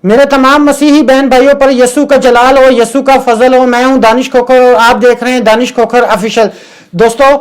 मेरे तमाम मसीही बहन भाइयों पर यीशु का जलाल हो, यीशु का फजल हो। मैं हूं दानिश खोखर और आप देख रहे हैं दानिश खोखर ऑफिशियल। दोस्तों,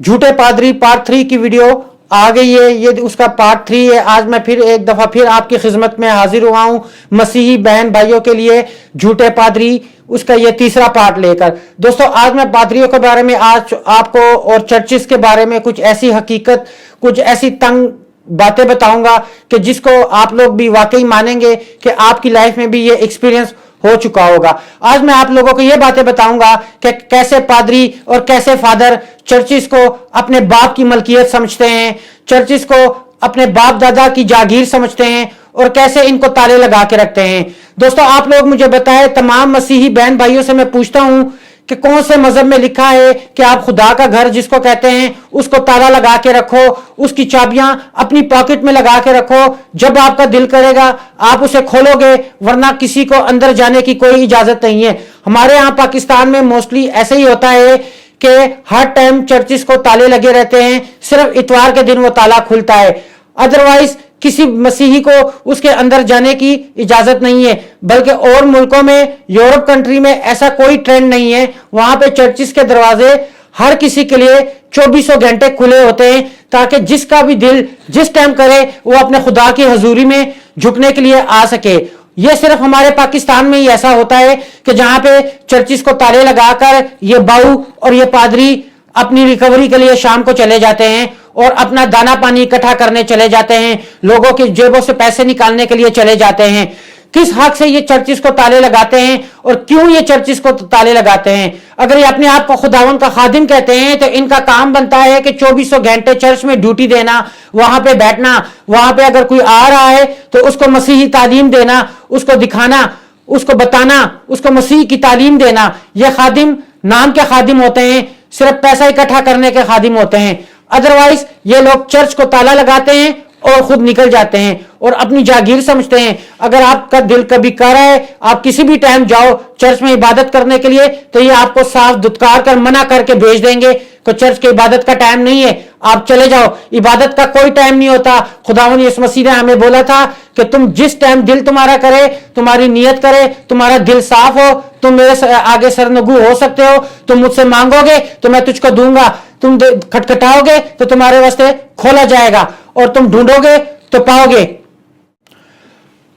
झूठे पादरी पार्ट 3 की वीडियो आ गई है। ये उसका पार्ट 3 है। आज मैं फिर एक दफा फिर आपकी खिदमत में हाजिर हुआ हूं मसीही बहन भाइयों के लिए झूठे पादरी, उसका ये तीसरा पार्ट लेकर। दोस्तों, आज मैं पादरियों के बारे में आज आपको और चर्चिस के बारे में कुछ ऐसी हकीकत, कुछ ऐसी तंग बातें बताऊंगा कि जिसको आप लोग भी वाकई मानेंगे कि आपकी लाइफ में भी ये एक्सपीरियंस हो चुका होगा। आज मैं आप लोगों को ये बातें बताऊंगा कि कैसे पादरी और कैसे फादर चर्चिस को अपने बाप की मलकियत समझते हैं, चर्चिस को अपने बाप दादा की जागीर समझते हैं और कैसे इनको ताले लगा के रखते हैं। दोस्तों, आप लोग मुझे बताएं, तमाम मसीही बहन भाइयों से मैं पूछता हूं कि कौन से मजहब में लिखा है कि आप खुदा का घर जिसको कहते हैं उसको ताला लगा के रखो, उसकी चाबियां अपनी पॉकेट में लगा के रखो, जब आपका दिल करेगा आप उसे खोलोगे, वरना किसी को अंदर जाने की कोई इजाजत नहीं है। हमारे यहाँ पाकिस्तान में मोस्टली ऐसे ही होता है कि हर टाइम चर्चिस को ताले लगे रहते हैं, सिर्फ इतवार के दिन वो ताला खुलता है, अदरवाइज किसी मसीही को उसके अंदर जाने की इजाजत नहीं है। बल्कि और मुल्कों में, यूरोप कंट्री में ऐसा कोई ट्रेंड नहीं है। वहां पे चर्चिस के दरवाजे हर किसी के लिए 24 घंटे खुले होते हैं, ताकि जिसका भी दिल जिस टाइम करे वो अपने खुदा की हजूरी में झुकने के लिए आ सके। ये सिर्फ हमारे पाकिस्तान में ही ऐसा होता है कि जहां पे चर्चिस को ताले लगाकर ये बाऊ और ये पादरी अपनी रिकवरी के लिए शाम को चले जाते हैं और अपना दाना पानी इकट्ठा करने चले जाते हैं, लोगों की जेबों से पैसे निकालने के लिए चले जाते हैं। किस हक से ये चर्चिस को ताले लगाते हैं और क्यों ये चर्चिस को ताले लगाते हैं? अगर ये अपने आप को खुदावन का खादिम कहते हैं तो इनका काम बनता है कि 24 घंटे चर्च में ड्यूटी देना, वहां पे बैठना, वहां पे अगर कोई आ रहा है तो उसको मसीही तालीम देना, उसको दिखाना, उसको बताना, उसको मसीह की तालीम देना। ये खादिम नाम के खादिम होते हैं, सिर्फ पैसा इकट्ठा करने के खादिम होते हैं। अदरवाइज ये लोग चर्च को ताला लगाते हैं और खुद निकल जाते हैं और अपनी जागीर समझते हैं। अगर आपका दिल कभी कर रहा है आप किसी भी टाइम जाओ चर्च में इबादत करने के लिए, तो ये आपको साफ दुत्कार कर मना करके भेज देंगे कि चर्च की इबादत का टाइम नहीं है, आप चले जाओ। इबादत का कोई टाइम नहीं होता। खुदावन यीशु मसीह ने हमें बोला था कि तुम जिस टाइम दिल तुम्हारा करे, तुम्हारी नियत करे, तुम्हारा दिल साफ हो, तुम मेरे आगे सरनगू हो सकते हो। तुम मुझसे मांगोगे तो मैं तुझको दूंगा, तुम खटखटाओगे तो तुम्हारे वास्ते खोला जाएगा और तुम ढूंढोगे तो पाओगे।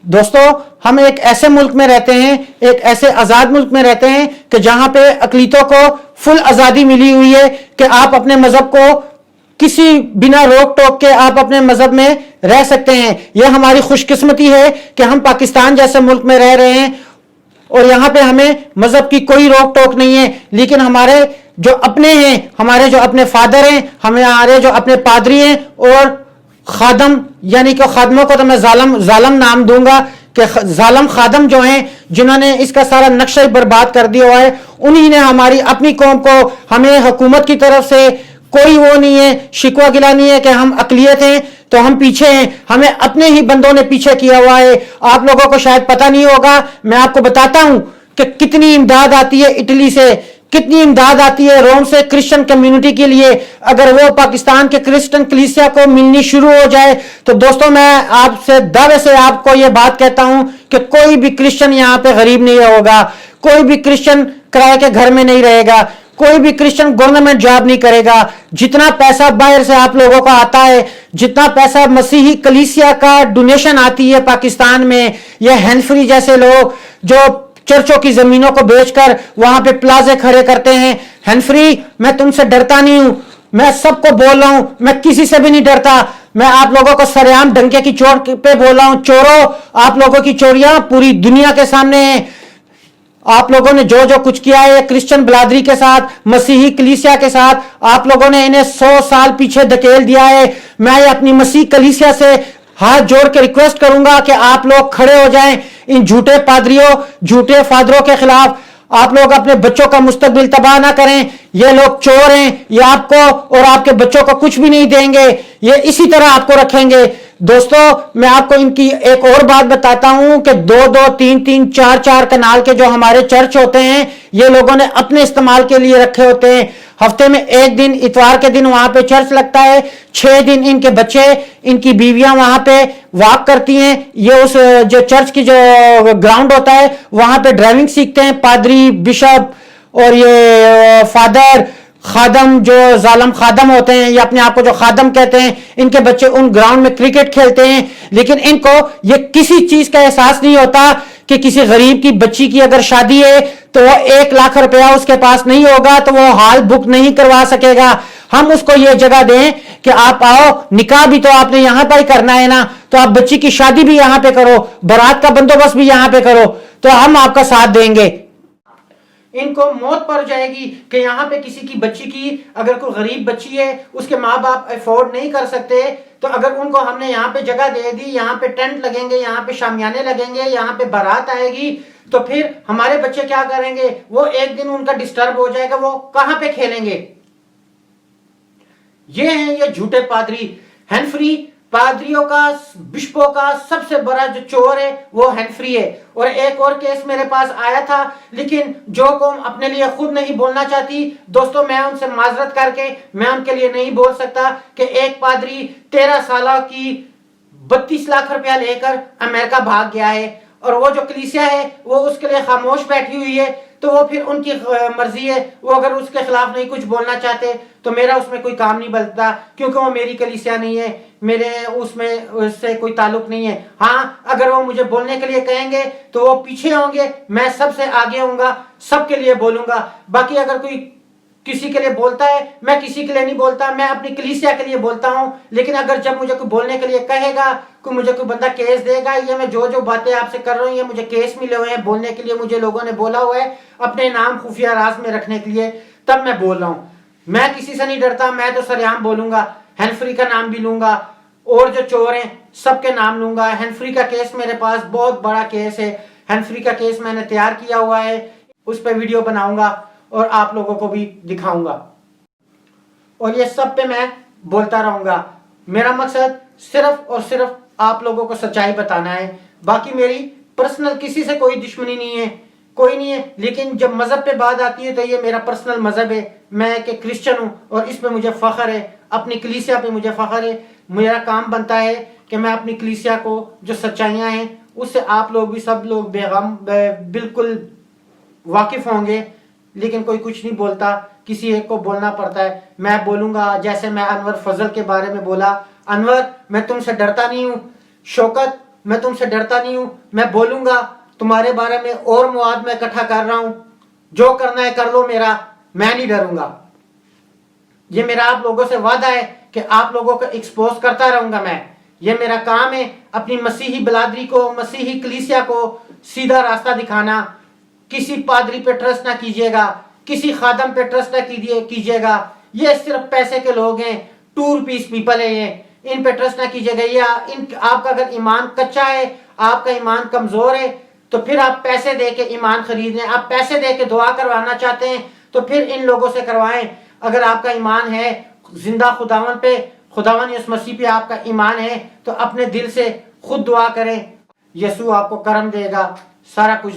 दोस्तों, हम एक ऐसे मुल्क में रहते हैं, एक ऐसे आजाद मुल्क में रहते हैं कि जहां पे अकलीतों को फुल आजादी मिली हुई है कि आप अपने मजहब को किसी बिना रोक टोक के आप अपने मजहब में रह सकते हैं। यह हमारी खुशकिस्मती है कि हम पाकिस्तान जैसे मुल्क में रह रहे हैं और यहां पे हमें मजहब की कोई रोक टोक नहीं है। लेकिन हमारे जो अपने हैं, हमारे जो अपने फादर हैं, हमारे जो अपने पादरी हैं और खादम, यानी कि खादमों को तो मैं जालम नाम दूंगा कि जालम खादम जो हैं, जिन्होंने इसका सारा नक्शा ही बर्बाद कर दिया हुआ है, उन्हीं ने हमारी अपनी कौम को, हमें हुकूमत की तरफ से कोई वो नहीं है, शिकवा गिला नहीं है कि हम अकलियत हैं तो हम पीछे हैं। हमें अपने ही बंदों ने पीछे किया हुआ है। आप लोगों को शायद पता नहीं होगा, मैं आपको बताता हूं कि कितनी इमदाद आती है इटली से, कितनी इमदाद आती है रोम से क्रिश्चियन कम्युनिटी के लिए। अगर वो पाकिस्तान के क्रिश्चियन कलीसिया को मिलनी शुरू हो जाए तो दोस्तों, मैं आपसे दावे से आपको ये बात कहता हूं कि कोई भी क्रिश्चियन यहां पे गरीब नहीं होगा, कोई भी क्रिश्चियन किराए के घर में नहीं रहेगा, कोई भी क्रिश्चियन गवर्नमेंट जॉब नहीं करेगा। जितना पैसा बाहर से आप लोगों का आता है, जितना पैसा मसीही कलीसिया का डोनेशन आती है पाकिस्तान में, यह हैंडफ्री जैसे लोग जो चर्चों की जमीनों को बेचकर वहां पे प्लाजे खड़े करते हैं। हैंडफ्री, मैं तुमसे डरता नहीं हूं, मैं सबको बोल रहा हूं, मैं किसी से भी नहीं डरता। मैं आप लोगों को सरेआम डंके की चोट पे बोल रहा हूं, चोरों, आप लोगों की चोरियां पूरी दुनिया के सामने हैं। आप लोगों ने जो जो कुछ किया है क्रिश्चियन बिरादरी के साथ, मसीही कलीसिया के साथ, आप लोगों ने इन्हें 100 साल पीछे धकेल दिया है। मैं अपनी मसीह कलीसिया से हाथ जोड़ के रिक्वेस्ट करूंगा कि आप लोग खड़े हो जाएं इन झूठे पादरियों, झूठे फादरों के खिलाफ। आप लोग अपने बच्चों का मुस्तकबिल तबाह ना करें। ये लोग चोर हैं, ये आपको और आपके बच्चों को कुछ भी नहीं देंगे, ये इसी तरह आपको रखेंगे। दोस्तों, मैं आपको इनकी एक और बात बताता हूं कि 2-2, 3-3, 4-4 कनाल के जो हमारे चर्च होते हैं, ये लोगों ने अपने इस्तेमाल के लिए रखे होते हैं। ہفتے میں ایک دن اتوار کے دن وہاں پہ چرچ لگتا ہے, 6 دن ان کے بچے, ان کی بیویاں وہاں پہ واک کرتی ہیں. یہ اس جو چرچ کی جو گراؤنڈ ہوتا ہے وہاں پہ ڈرائیونگ سیکھتے ہیں. پادری, بشپ اور یہ فادر, خادم جو ظالم خادم ہوتے ہیں یا اپنے آپ کو جو خادم کہتے ہیں, ان کے بچے ان گراؤنڈ میں کرکٹ کھیلتے ہیں. لیکن ان کو یہ کسی چیز کا احساس نہیں ہوتا کہ کسی غریب کی بچی کی اگر شادی ہے تو وہ 1 لاکھ روپیہ اس کے پاس نہیں ہوگا تو وہ ہال بک نہیں کروا سکے گا. ہم اس کو یہ جگہ دیں کہ آپ آؤ, نکاح بھی تو آپ نے یہاں پر ہی کرنا ہے نا, تو آپ بچی کی شادی بھی یہاں پہ کرو, بارات کا بندوبست بھی یہاں پہ کرو, تو ہم آپ کا ساتھ دیں گے. ان کو موت پڑ جائے گی کہ یہاں پہ کسی کی بچی کی, اگر کوئی غریب بچی ہے, اس کے ماں باپ افورڈ نہیں کر سکتے, تو اگر ان کو ہم نے یہاں پہ جگہ دے دی, یہاں پہ ٹینٹ لگیں گے, یہاں پہ شامیانے لگیں گے, یہاں پہ بارات آئے گی, تو پھر ہمارے بچے کیا کریں گے؟ وہ ایک دن ان کا ڈسٹرب ہو جائے گا, وہ کہاں پہ کھیلیں گے؟ یہ ہیں یہ جھوٹے پادری. ہینفری پادریوں کا, بشپوں کا سب سے بڑا جو چور ہے وہ ہینفری ہے. اور ایک اور کیس میرے پاس آیا تھا, لیکن جو قوم اپنے لیے خود نہیں بولنا چاہتی, دوستوں میں ان سے معذرت کر کے میں ان کے لیے نہیں بول سکتا کہ ایک پادری 13 سالہ کی 32 لاکھ روپیہ لے کر امریکہ بھاگ گیا ہے, اور وہ جو کلیسیا ہے وہ اس کے لیے خاموش بیٹھی ہوئی ہے. تو وہ پھر ان کی مرضی ہے, وہ اگر اس کے خلاف نہیں کچھ بولنا چاہتے تو میرا اس میں کوئی کام نہیں بنتا, کیونکہ وہ میری کلیسیا نہیں ہے, میرے اس میں اس سے کوئی تعلق نہیں ہے. ہاں اگر وہ مجھے بولنے کے لیے کہیں گے تو وہ پیچھے ہوں گے, میں سب سے آگے ہوں گا, سب کے لیے بولوں گا. باقی اگر کوئی کسی کے لیے بولتا ہے, میں کسی کے لیے نہیں بولتا, میں اپنی کلیسیا کے لیے بولتا ہوں. لیکن اگر جب مجھے کوئی بولنے کے لیے کہے گا, مجھے کوئی بندہ کیس دے گا, یہ میں جو باتیں آپ سے کر رہا ہوں یہ مجھے کیس ملے ہوئے ہیں, بولنے کے لیے مجھے لوگوں نے بولا ہوا ہے اپنے نام خفیہ راز میں رکھنے کے لیے, تب میں بول رہا ہوں. میں کسی سے نہیں ڈرتا, میں تو سریعام بولوں گا. ہینفری کا نام بھی لوں گا, اور جو چور ہیں سب کے نام لوں گا. ہینفری کا کیس میرے پاس بہت بڑا کیس ہے, ہینفری کا کیس میں نے تیار کیا ہوا ہے, اس پہ ویڈیو بناؤں گا اور آپ لوگوں کو بھی دکھاؤں گا, اور یہ سب پہ میں بولتا رہوں گا. میرا مقصد صرف اور صرف آپ لوگوں کو سچائی بتانا ہے. باقی میری پرسنل کسی سے کوئی دشمنی نہیں ہے, کوئی نہیں ہے. لیکن جب مذہب پہ بات آتی ہے تو یہ میرا پرسنل مذہب ہے, میں کہ کرسچن ہوں اور اس پہ مجھے فخر ہے, اپنی کلیسیا پہ مجھے فخر ہے. میرا کام بنتا ہے کہ میں اپنی کلیسیا کو جو سچائیاں ہیں اس سے آپ لوگ بھی سب لوگ بیغم بالکل واقف ہوں گے. لیکن کوئی کچھ نہیں بولتا, کسی ایک کو بولنا پڑتا ہے. میں بولوں گا جیسے میں انور فضل کے بارے میں بولا, انور میں تم سے ڈرتا نہیں ہوں, شوکت میں تم سے ڈرتا نہیں ہوں, میں بولوں گا تمہارے بارے میں اور مواد میں اکٹھا کر رہا ہوں, جو کرنا ہے کر لو میرا, میں نہیں ڈروں گا. یہ میرا آپ لوگوں سے وعدہ ہے کہ آپ لوگوں کو ایکسپوز کرتا رہوں گا میں. یہ میرا کام ہے اپنی مسیحی برادری کو, مسیحی کلیسیا کو سیدھا راستہ دکھانا. کسی پادری پہ ٹرسٹ نہ کیجیے گا, کسی خادم پہ ٹرسٹ نہ کیجیے گا, یہ صرف پیسے کے لوگ ہیں, 2 روپیز پیپل ہے یہ, ان پہ ٹرسٹ نہ کیجیے گا. یہ آپ کا اگر ایمان کچا ہے, آپ کا ایمان کمزور ہے, تو پھر آپ پیسے دے کے ایمان خرید لیں. آپ پیسے دے کے دعا کروانا چاہتے ہیں تو پھر ان لوگوں سے کروائیں. اگر آپ کا ایمان ہے زندہ خداون پہ, خداون یسوع مسیح پہ آپ کا ایمان ہے, تو اپنے دل سے خود دعا کریں, یسوع آپ کو کرم دے گا, سارا کچھ